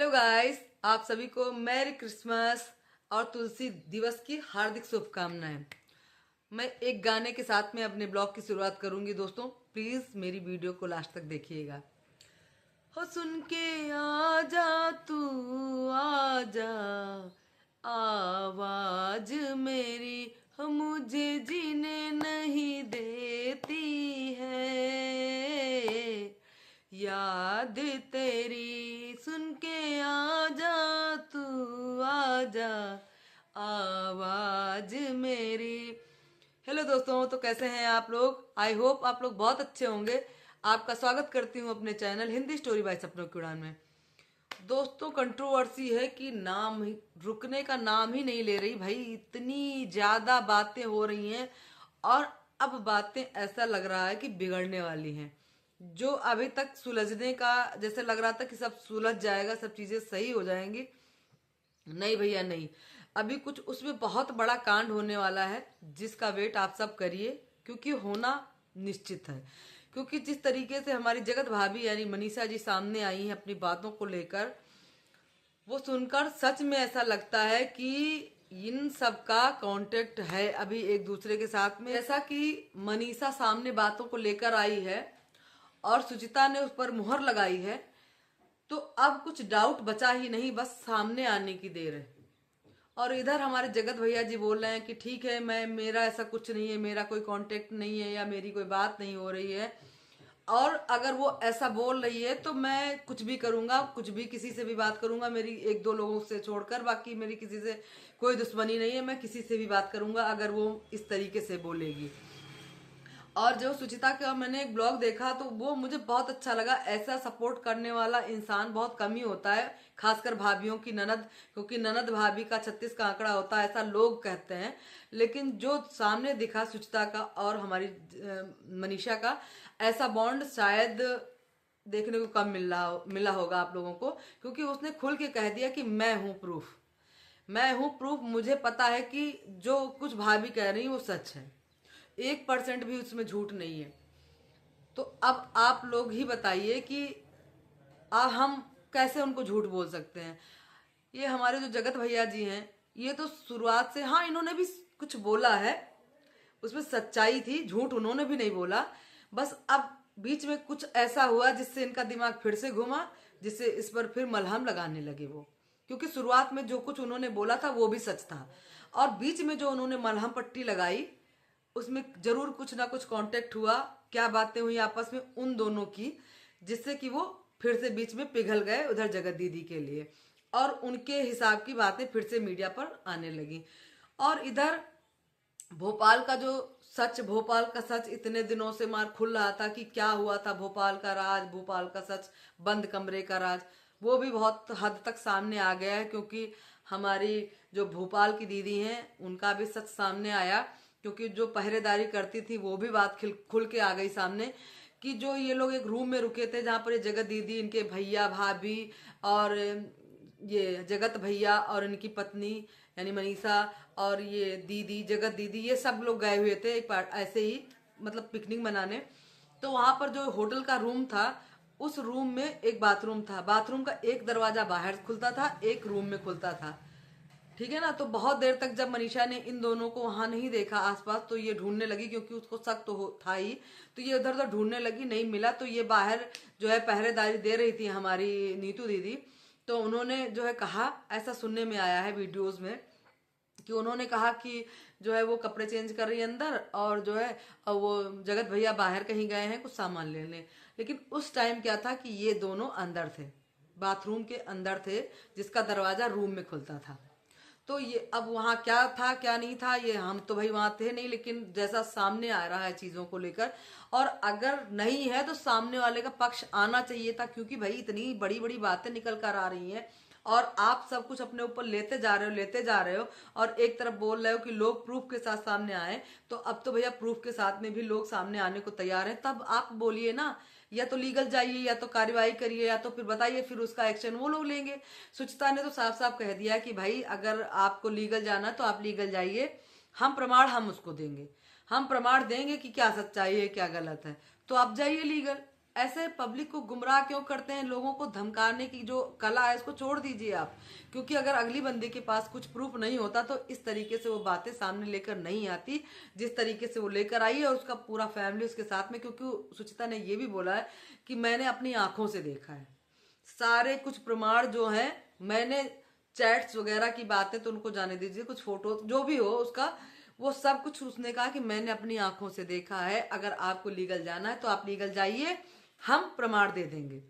Hello guys, आप सभी को मैरी क्रिसमस और तुलसी दिवस की हार्दिक शुभकामनाएं। मैं एक गाने के साथ में अपने ब्लॉग की शुरुआत करूंगी। दोस्तों प्लीज मेरी वीडियो को लास्ट तक देखिएगा। हो सुन के आजा तू आजा, आवाज मेरी हो मुझे जीने नहीं देती है, याद तेरी सुन के आजा तू आजा, आवाज मेरी। हेलो दोस्तों, तो कैसे हैं आप लोग? आई होप आप लोग बहुत अच्छे होंगे। आपका स्वागत करती हूँ अपने चैनल हिंदी स्टोरी बाय सपनों की उड़ान में। दोस्तों कंट्रोवर्सी है कि नाम ही रुकने का नाम ही नहीं ले रही भाई। इतनी ज्यादा बातें हो रही हैं और अब बातें ऐसा लग रहा है कि बिगड़ने वाली हैं। जो अभी तक सुलझने का जैसे लग रहा था कि सब सुलझ जाएगा, सब चीजें सही हो जाएंगी, नहीं भैया नहीं। अभी कुछ उसमें बहुत बड़ा कांड होने वाला है जिसका वेट आप सब करिए, क्योंकि होना निश्चित है। क्योंकि जिस तरीके से हमारी जगत भाभी यानी मनीषा जी सामने आई हैं अपनी बातों को लेकर, वो सुनकर सच में ऐसा लगता है कि इन सब का कांटेक्ट है अभी एक दूसरे के साथ में। जैसा कि मनीषा सामने बातों को लेकर आई है और सुचिता ने उस पर मुहर लगाई है, तो अब कुछ डाउट बचा ही नहीं, बस सामने आने की देर है। और इधर हमारे जगत भैया जी बोल रहे हैं कि ठीक है, मैं मेरा ऐसा कुछ नहीं है, मेरा कोई कांटेक्ट नहीं है या मेरी कोई बात नहीं हो रही है। और अगर वो ऐसा बोल रही है तो मैं कुछ भी करूंगा, कुछ भी किसी से भी बात करूंगा, मेरी एक दो लोगों से छोड़कर बाकी मेरी किसी से कोई दुश्मनी नहीं है। मैं किसी से भी बात करूंगा अगर वो इस तरीके से बोलेगी। और जो सुचिता का मैंने एक ब्लॉग देखा तो वो मुझे बहुत अच्छा लगा। ऐसा सपोर्ट करने वाला इंसान बहुत कम ही होता है, खासकर भाभियों की ननद, क्योंकि ननद भाभी का 36 का आंकड़ा होता है ऐसा लोग कहते हैं। लेकिन जो सामने दिखा सुचिता का और हमारी मनीषा का, ऐसा बॉन्ड शायद देखने को कम मिला होगा आप लोगों को। क्योंकि उसने खुल के कह दिया कि मैं हूं प्रूफ, मैं हूं प्रूफ। मुझे पता है कि जो कुछ भाभी कह रही वो सच है, 1% भी उसमें झूठ नहीं है। तो अब आप लोग ही बताइए कि हम कैसे उनको झूठ बोल सकते हैं। ये हमारे जो जगत भैया जी हैं, ये तो शुरुआत से, हाँ इन्होंने भी कुछ बोला है, उसमें सच्चाई थी, झूठ उन्होंने भी नहीं बोला। बस अब बीच में कुछ ऐसा हुआ जिससे इनका दिमाग फिर से घुमा, जिससे इस पर फिर मलहम लगाने लगे वो। क्योंकि शुरुआत में जो कुछ उन्होंने बोला था वो भी सच था, और बीच में जो उन्होंने मलहम पट्टी लगाई उसमें जरूर कुछ ना कुछ कांटेक्ट हुआ, क्या बातें हुई आपस में उन दोनों की, जिससे कि वो फिर से बीच में पिघल गए उधर जगत दीदी के लिए, और उनके हिसाब की बातें फिर से मीडिया पर आने लगी। और इधर भोपाल का जो सच, भोपाल का सच इतने दिनों से मार खुल रहा था कि क्या हुआ था, भोपाल का राज, भोपाल का सच, बंद कमरे का राज, वो भी बहुत हद तक सामने आ गया है। क्योंकि हमारी जो भोपाल की दीदी हैं उनका भी सच सामने आया। क्योंकि जो पहरेदारी करती थी वो भी बात खुल के आ गई सामने, कि जो ये लोग एक रूम में रुके थे जहाँ पर ये जगत दीदी, इनके भैया भाभी और ये जगत भैया और इनकी पत्नी यानी मनीषा और ये दीदी जगत दीदी, ये सब लोग गए हुए थे एक बार ऐसे ही, मतलब पिकनिक मनाने। तो वहां पर जो होटल का रूम था, उस रूम में एक बाथरूम था, बाथरूम का एक दरवाजा बाहर खुलता था, एक रूम में खुलता था, ठीक है ना। तो बहुत देर तक जब मनीषा ने इन दोनों को वहां नहीं देखा आसपास, तो ये ढूंढने लगी, क्योंकि उसको शक तो था ही, तो ये उधर उधर ढूंढने लगी, नहीं मिला। तो ये बाहर जो है पहरेदारी दे रही थी हमारी नीतू दीदी, तो उन्होंने जो है कहा, ऐसा सुनने में आया है वीडियोज में, कि उन्होंने कहा कि जो है वो कपड़े चेंज कर रही है अंदर, और जो है वो जगत भैया बाहर कहीं गए हैं कुछ सामान लेने। लेकिन उस टाइम क्या था कि ये दोनों अंदर थे, बाथरूम के अंदर थे, जिसका दरवाजा रूम में खुलता था। तो ये अब वहां क्या था क्या नहीं था, ये हम तो भाई वहां थे नहीं, लेकिन जैसा सामने आ रहा है चीजों को लेकर, और अगर नहीं है तो सामने वाले का पक्ष आना चाहिए था। क्योंकि भाई इतनी बड़ी बड़ी बातें निकल कर आ रही हैं और आप सब कुछ अपने ऊपर लेते जा रहे हो, और एक तरफ बोल रहे हो कि लोग प्रूफ के साथ सामने आए। तो अब तो भैया प्रूफ के साथ में भी लोग सामने आने को तैयार हैं, तब आप बोलिए ना, या तो लीगल जाइए, या तो कार्रवाई करिए, या तो फिर बताइए, फिर उसका एक्शन वो लोग लेंगे। सुचिता ने तो साफ साफ कह दिया कि भाई अगर आपको लीगल जाना तो आप लीगल जाइए, हम प्रमाण हम उसको देंगे, हम प्रमाण देंगे कि क्या सच्चाई है क्या गलत है, तो आप जाइए लीगल। ऐसे पब्लिक को गुमराह क्यों करते हैं? लोगों को धमकाने की जो कला है इसको छोड़ दीजिए आप, क्योंकि अगर अगली बंदे के पास कुछ प्रूफ नहीं होता तो इस तरीके से वो बातें सामने लेकर नहीं आती जिस तरीके से वो लेकर आई है, और उसका पूरा फैमिली उसके साथ में। क्योंकि सुचिता ने ये भी बोला है कि मैंने अपनी आंखों से देखा है, सारे कुछ प्रमाण जो है, मैंने चैट्स वगैरह की बातें तो उनको जाने दीजिए, कुछ फोटो जो भी हो उसका, वो सब कुछ उसने कहा कि मैंने अपनी आंखों से देखा है। अगर आपको लीगल जाना है तो आप लीगल जाइए, हम प्रमाण दे देंगे।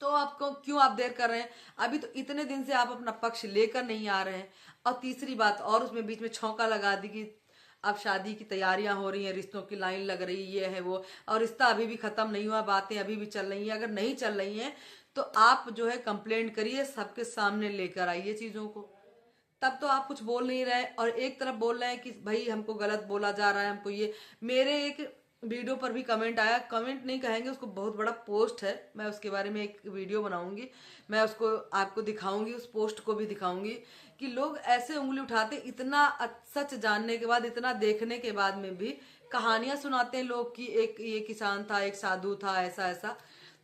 तो आपको क्यों आप देर कर रहे हैं? अभी तो इतने दिन से आप अपना पक्ष लेकर नहीं आ रहे हैं। और तीसरी बात और उसमें बीच में छौंका लगा दी कि अब शादी की तैयारियां हो रही हैं, रिश्तों की लाइन लग रही, ये है वो, और रिश्ता अभी भी खत्म नहीं हुआ, बातें अभी भी चल रही हैं। अगर नहीं चल रही हैं तो आप जो है कंप्लेंट करिए, सबके सामने लेकर आइए चीजों को। तब तो आप कुछ बोल नहीं रहे, और एक तरफ बोल रहे हैं कि भाई हमको गलत बोला जा रहा है, हमको ये। मेरे एक वीडियो पर भी कमेंट आया, कमेंट नहीं कहेंगे उसको, बहुत बड़ा पोस्ट है, मैं उसके बारे में एक वीडियो बनाऊंगी, मैं उसको आपको दिखाऊंगी, उस पोस्ट को भी दिखाऊंगी कि लोग ऐसे उंगली उठाते, इतना सच जानने के बाद, इतना देखने के बाद में भी कहानियां सुनाते हैं लोग कि एक ये किसान था, एक साधु था, ऐसा ऐसा।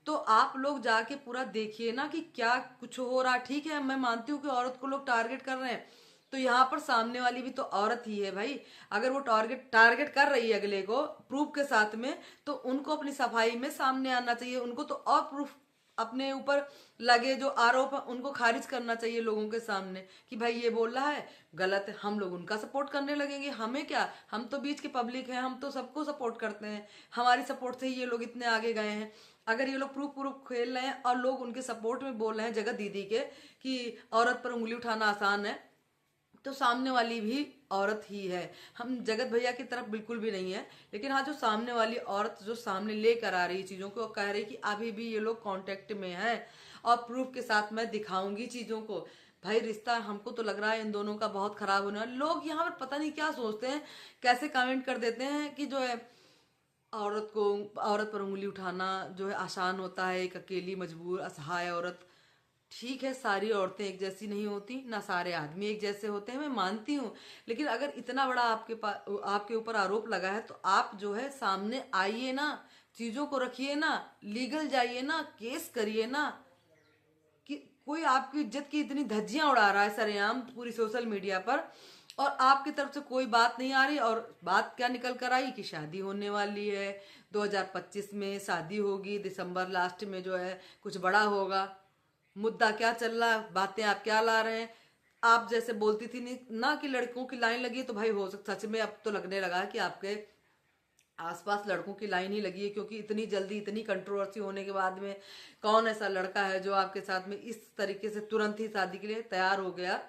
तो आप लोग जाके पूरा देखिए ना कि क्या कुछ हो रहा। ठीक है, मैं मानती हूँ कि औरत को लोग टारगेट कर रहे हैं, तो यहाँ पर सामने वाली भी तो औरत ही है भाई। अगर वो टारगेट टारगेट कर रही है अगले को प्रूफ के साथ में, तो उनको अपनी सफाई में सामने आना चाहिए, उनको तो और प्रूफ अपने ऊपर लगे जो आरोप है उनको खारिज करना चाहिए लोगों के सामने कि भाई ये बोल रहा है गलत है। हम लोग उनका सपोर्ट करने लगेंगे, हमें क्या, हम तो बीच के पब्लिक हैं, हम तो सबको सपोर्ट करते हैं, हमारी सपोर्ट से ही ये लोग इतने आगे गए हैं। अगर ये लोग प्रूफ प्रूफ खेल रहे हैं और लोग उनके सपोर्ट में बोल रहे हैं जगत दीदी के कि औरत पर उंगली उठाना आसान है, तो सामने वाली भी औरत ही है। हम जगत भैया की तरफ बिल्कुल भी नहीं है, लेकिन हाँ जो सामने वाली औरत जो सामने लेकर आ रही है चीजों को, कह रही कि अभी भी ये लोग कांटेक्ट में है और प्रूफ के साथ मैं दिखाऊंगी चीजों को। भाई रिश्ता हमको तो लग रहा है इन दोनों का बहुत खराब होने वाला। लोग यहाँ पर पता नहीं क्या सोचते हैं, कैसे कमेंट कर देते हैं कि जो है औरत पर उंगली उठाना जो है आसान होता है, एक अकेली मजबूर असहाय औरत। ठीक है, सारी औरतें एक जैसी नहीं होती, ना सारे आदमी एक जैसे होते हैं, मैं मानती हूँ। लेकिन अगर इतना बड़ा आपके पास आपके ऊपर आरोप लगा है तो आप जो है सामने आइए ना, चीजों को रखिए ना, लीगल जाइए ना, केस करिए ना। कि कोई आपकी इज्जत की इतनी धज्जियां उड़ा रहा है सरेआम पूरी सोशल मीडिया पर, और आपकी तरफ से कोई बात नहीं आ रही। और बात क्या निकल कर आई कि शादी होने वाली है, 2025 में शादी होगी, दिसंबर लास्ट में जो है कुछ बड़ा होगा। मुद्दा क्या चल रहा है, बातें आप क्या ला रहे हैं? आप जैसे बोलती थी ना कि लड़कों की लाइन लगी है, तो भाई हो सकता सच में अब तो लगने लगा है कि आपके आसपास लड़कों की लाइन ही लगी है, क्योंकि इतनी जल्दी इतनी कंट्रोवर्सी होने के बाद में कौन ऐसा लड़का है जो आपके साथ में इस तरीके से तुरंत ही शादी के लिए तैयार हो गया।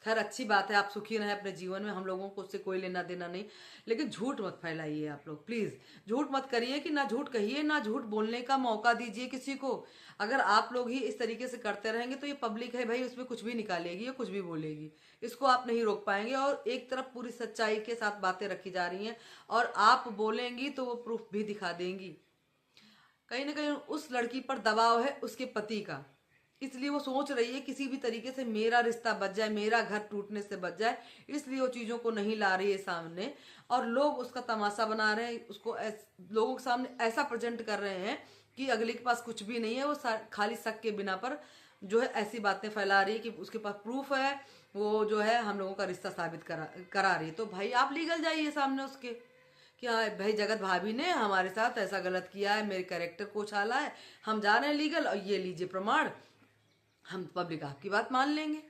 खैर अच्छी बात है, आप सुखी रहें अपने जीवन में, हम लोगों को उससे कोई लेना देना नहीं। लेकिन झूठ मत फैलाइए आप लोग, प्लीज झूठ मत करिए कि ना झूठ कहिए, ना झूठ बोलने का मौका दीजिए किसी को। अगर आप लोग ही इस तरीके से करते रहेंगे तो ये पब्लिक है भाई, उसमें कुछ भी निकालेगी या कुछ भी बोलेगी, इसको आप नहीं रोक पाएंगे। और एक तरफ पूरी सच्चाई के साथ बातें रखी जा रही हैं, और आप बोलेंगी तो वो प्रूफ भी दिखा देंगी। कहीं ना कहीं उस लड़की पर दबाव है उसके पति का, इसलिए वो सोच रही है किसी भी तरीके से मेरा रिश्ता बच जाए, मेरा घर टूटने से बच जाए, इसलिए वो चीजों को नहीं ला रही है सामने। और लोग उसका तमाशा बना रहे हैं, उसको लोगों के सामने ऐसा प्रेजेंट कर रहे हैं कि अगले के पास कुछ भी नहीं है, वो खाली शक के बिना पर जो है ऐसी बातें फैला रही है कि उसके पास प्रूफ है, वो जो है हम लोगों का रिश्ता साबित करा रही है। तो भाई आप लीगल जाइए सामने उसके, क्या भाई जगत भाभी ने हमारे साथ ऐसा गलत किया है, मेरे कैरेक्टर को उछाला है, हम जा रहे हैं लीगल, और ये लीजिए प्रमाण, हम पब्लिक आपकी बात मान लेंगे।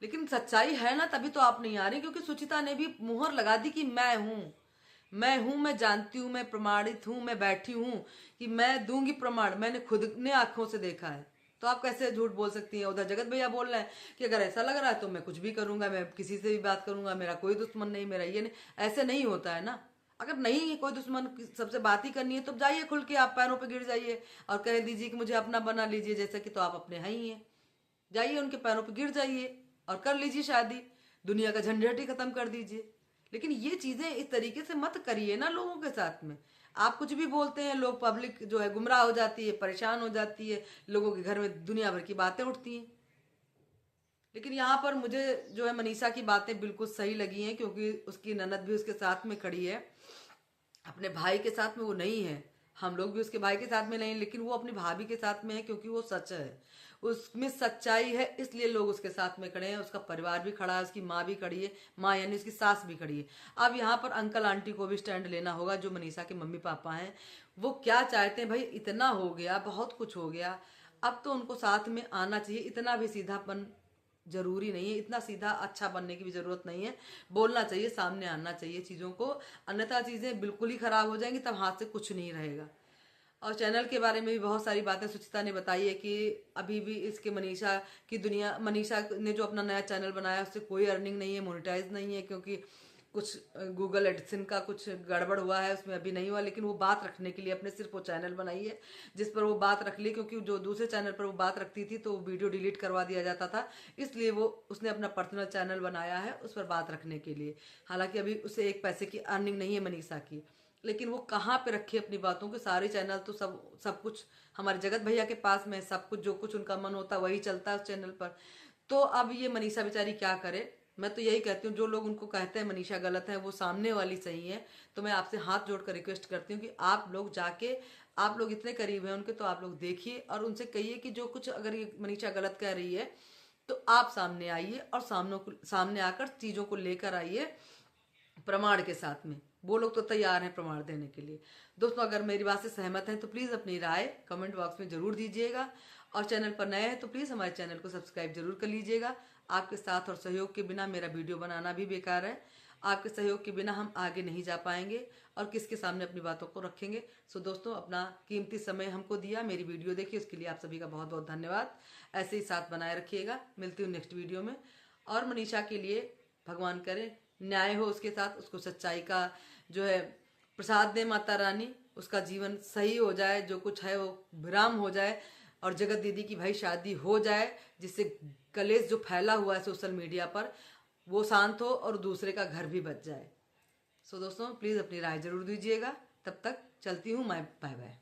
लेकिन सच्चाई है ना, तभी तो आप नहीं आ रही, क्योंकि सुचिता ने भी मुहर लगा दी कि मैं हूं, मैं जानती हूं, मैं प्रमाणित हूं, मैं बैठी हूं कि मैं दूंगी प्रमाण, मैंने खुद ने आंखों से देखा है। तो आप कैसे झूठ बोल सकती हैं? उधर जगत भैया बोल रहे हैं कि अगर ऐसा लग रहा है तो मैं कुछ भी करूंगा, मैं किसी से भी बात करूंगा, मेरा कोई दुश्मन नहीं, मेरा ये नहीं। ऐसे नहीं होता है ना। अगर नहीं है कोई दुश्मन, सबसे बात ही करनी है तो जाइए खुल के, आप पैरों पे गिर जाइए और कह दीजिए कि मुझे अपना बना लीजिए, जैसे कि तो आप अपने हैं ही हैं। जाइए उनके पैरों पे गिर जाइए और कर लीजिए शादी, दुनिया का झंझट ही खत्म कर दीजिए। लेकिन ये चीजें इस तरीके से मत करिए ना लोगों के साथ में। आप कुछ भी बोलते हैं, लोग पब्लिक जो है गुमराह हो जाती है, परेशान हो जाती है, लोगों के घर में दुनिया भर की बातें उठती हैं। लेकिन यहाँ पर मुझे जो है मनीषा की बातें बिल्कुल सही लगी हैं, क्योंकि उसकी ननद भी उसके साथ में खड़ी है, अपने भाई के साथ में वो नहीं है। हम लोग भी उसके भाई के साथ में नहीं, लेकिन वो अपनी भाभी के साथ में है क्योंकि वो सच है, उसमें सच्चाई है, इसलिए लोग उसके साथ में खड़े हैं। उसका परिवार भी खड़ा है, उसकी माँ भी खड़ी है, माँ यानी उसकी सास भी खड़ी है। अब यहाँ पर अंकल आंटी को भी स्टैंड लेना होगा, जो मनीषा के मम्मी पापा हैं। वो क्या चाहते हैं भाई, इतना हो गया, बहुत कुछ हो गया, अब तो उनको साथ में आना चाहिए। इतना भी सीधापन जरूरी नहीं है, इतना सीधा अच्छा बनने की भी जरूरत नहीं है। बोलना चाहिए, सामने आना चाहिए चीज़ों को, अन्यथा चीज़ें बिल्कुल ही खराब हो जाएंगी, तब हाथ से कुछ नहीं रहेगा। और चैनल के बारे में भी बहुत सारी बातें सुचिता ने बताई है कि अभी भी इसके मनीषा ने जो अपना नया चैनल बनाया उससे कोई अर्निंग नहीं है, मोनेटाइज नहीं है, क्योंकि कुछ गूगल एडसन का कुछ गड़बड़ हुआ है, उसमें अभी नहीं हुआ। लेकिन वो बात रखने के लिए अपने सिर्फ वो चैनल बनाई है जिस पर वो बात रख ली, क्योंकि जो दूसरे चैनल पर वो बात रखती थी तो वो वीडियो डिलीट करवा दिया जाता था, इसलिए वो उसने अपना पर्सनल चैनल बनाया है उस पर बात रखने के लिए। हालांकि अभी उसे एक पैसे की अर्निंग नहीं है मनीषा की, लेकिन वो कहाँ पे रखे अपनी बातों के सारे चैनल तो सब कुछ हमारे जगत भैया के पास में, सब कुछ जो कुछ उनका मन होता है वही चलता है उस चैनल पर। तो अब ये मनीषा बेचारी क्या करे। मैं तो यही कहती हूँ, जो लोग उनको कहते हैं मनीषा गलत है, वो सामने वाली सही है। तो मैं आपसे हाथ जोड़कर रिक्वेस्ट करती हूँ कि आप लोग जाके, आप लोग इतने करीब हैं उनके, तो आप लोग देखिए और उनसे कहिए कि जो कुछ अगर ये मनीषा गलत कह रही है तो आप सामने आइए और सामने आकर चीज़ों को लेकर आइए प्रमाण के साथ में। वो लोग तो तैयार हैं प्रमाण देने के लिए। दोस्तों, अगर मेरी बात से सहमत हैं तो प्लीज़ अपनी राय कमेंट बॉक्स में ज़रूर दीजिएगा, और चैनल पर नए हैं तो प्लीज़ हमारे चैनल को सब्सक्राइब जरूर कर लीजिएगा। आपके साथ और सहयोग के बिना मेरा वीडियो बनाना भी बेकार है। आपके सहयोग के बिना हम आगे नहीं जा पाएंगे और किसके सामने अपनी बातों को रखेंगे। सो दोस्तों, अपना कीमती समय हमको दिया, मेरी वीडियो देखिए, उसके लिए आप सभी का बहुत बहुत धन्यवाद। ऐसे ही साथ बनाए रखिएगा। मिलती हूँ नेक्स्ट वीडियो में। और मनीषा के लिए भगवान करे न्याय हो उसके साथ, उसको सच्चाई का जो है प्रसाद दे माता रानी, उसका जीवन सही हो जाए, जो कुछ है वो विराम हो जाए, और जगत दीदी की भाई शादी हो जाए, जिससे कलेश जो फैला हुआ है सोशल मीडिया पर वो शांत हो और दूसरे का घर भी बच जाए। सो दोस्तों, प्लीज़ अपनी राय जरूर दीजिएगा। तब तक चलती हूँ मैं, बाय बाय।